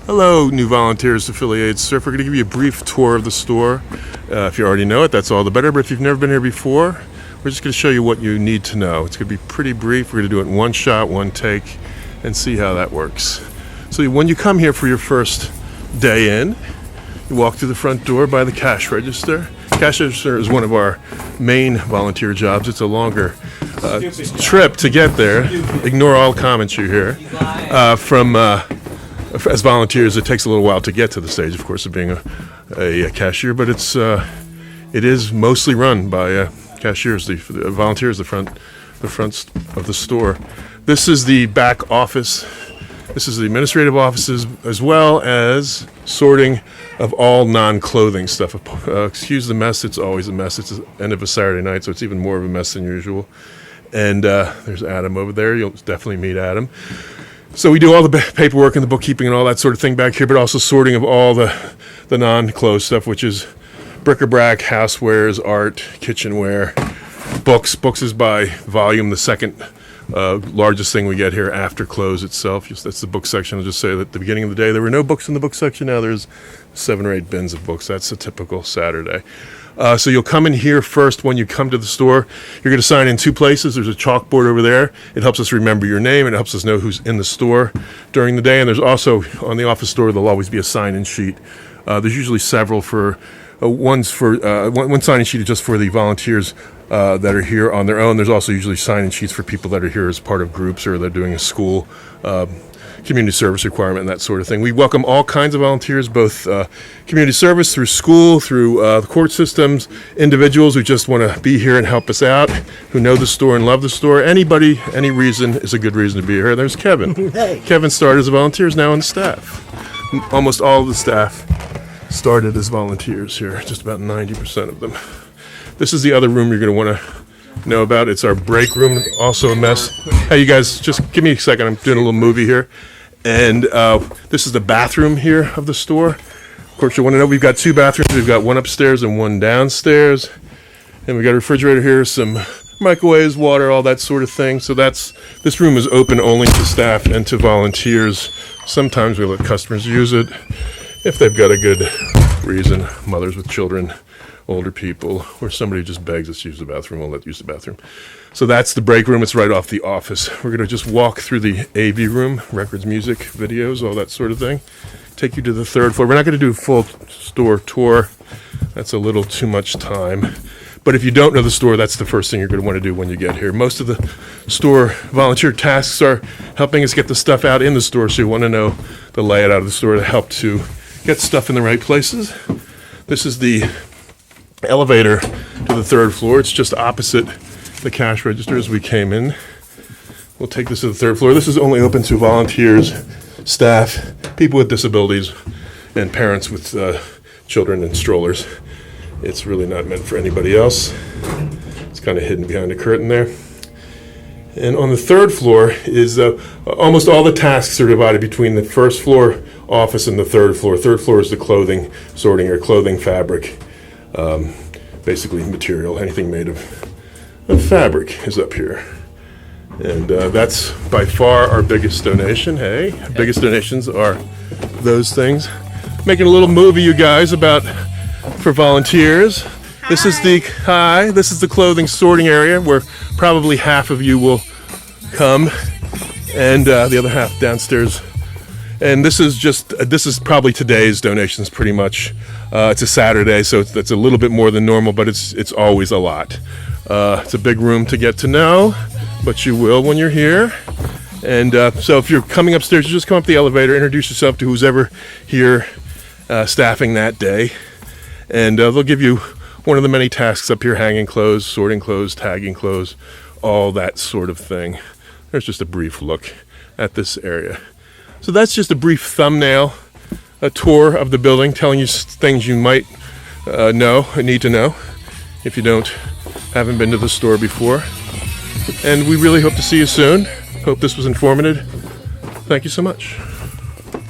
Hello, New Volunteers Affiliated Surf. We're going to give you a brief tour of the store. If you already know it, that's all the better. But if you've never been here before, we're just going to show you what you need to know. It's going to be pretty brief. We're going to do it in one shot, one take, and see how that works. So when you come here for your first day in, you walk through the front door by the cash register. Cash register is one of our main volunteer jobs. It's a longer trip to get there. Ignore all comments you hear. As volunteers, it takes a little while to get to the stage, of course, of being a cashier, but it is mostly run by cashiers. The volunteers, the front of the store. This is the back office. This is the administrative offices, as well as sorting of all non-clothing stuff. Excuse the mess, it's always a mess. It's the end of a Saturday night, so it's even more of a mess than usual. And there's Adam over there. You'll definitely meet Adam. So we do all the paperwork and the bookkeeping and all that sort of thing back here, but also sorting of all the non-clothes stuff, which is bric-a-brac, housewares, art, kitchenware, books. Books is by volume the second largest thing we get here after clothes itself. That's the book section. I'll just say that at the beginning of the day there were no books in the book section. Now there's 7 or 8 bins of books. That's a typical Saturday. So you'll come in here first when you come to the store. You're going to sign in 2 places. There's a chalkboard over there. It helps us remember your name, and it helps us know who's in the store during the day. And there's also, on the office door, there'll always be a sign-in sheet. There's usually several one sign-in sheet is just for the volunteers that are here on their own. There's also usually sign-in sheets for people that are here as part of groups, or they're doing a school community service requirement and that sort of thing. We welcome all kinds of volunteers, both community service, through school, through the court systems, individuals who just want to be here and help us out, who know the store and love the store. Anybody, any reason is a good reason to be here. There's Kevin. Hey. Kevin started as a volunteer, is now on staff. Almost all of the staff started as volunteers here, just about 90% of them. This is the other room you're going to want to know about. It's our break room, also a mess. Hey, you guys, just give me a second. I'm doing a little movie here. And this is the bathroom here of the store. Of course, you want to know we've got 2 bathrooms. We've got one upstairs and one downstairs. And we've got a refrigerator here, some microwaves, water, all that sort of thing. So this room is open only to staff and to volunteers. Sometimes we let customers use it if they've got a good reason, mothers with children, older people, or somebody just begs us to use the bathroom, we'll let use the bathroom. So that's the break room. It's right off the office. We're going to just walk through the AV room, records, music, videos, all that sort of thing. Take you to the 3rd floor. We're not going to do a full store tour. That's a little too much time. But if you don't know the store, that's the first thing you're going to want to do when you get here. Most of the store volunteer tasks are helping us get the stuff out in the store, so you want to know the layout of the store to help to get stuff in the right places. This is the elevator to the 3rd floor. It's just opposite the cash register as we came in. We'll take this to the 3rd floor. This is only open to volunteers, staff, people with disabilities, and parents with children and strollers. It's really not meant for anybody else. It's kind of hidden behind a curtain there. And on the 3rd floor is almost all the tasks are divided between the 1st floor office and the 3rd floor. 3rd floor is the clothing sorting, or clothing fabric. Basically material, anything made of fabric is up here. And that's by far our biggest donation. Hey, biggest donations are those things. Making a little movie, you guys, for volunteers. This is the clothing sorting area where probably half of you will come, and the other half downstairs. And this is probably today's donations, pretty much. It's a Saturday, so that's a little bit more than normal, but it's always a lot. It's a big room to get to know, but you will when you're here. And so if you're coming upstairs, you just come up the elevator, introduce yourself to who's ever here staffing that day, and they'll give you one of the many tasks up here: hanging clothes, sorting clothes, tagging clothes, all that sort of thing. There's just a brief look at this area. So that's just a brief thumbnail, a tour of the building, telling you things you might need to know if you haven't been to the store before. And we really hope to see you soon. Hope this was informative. Thank you so much.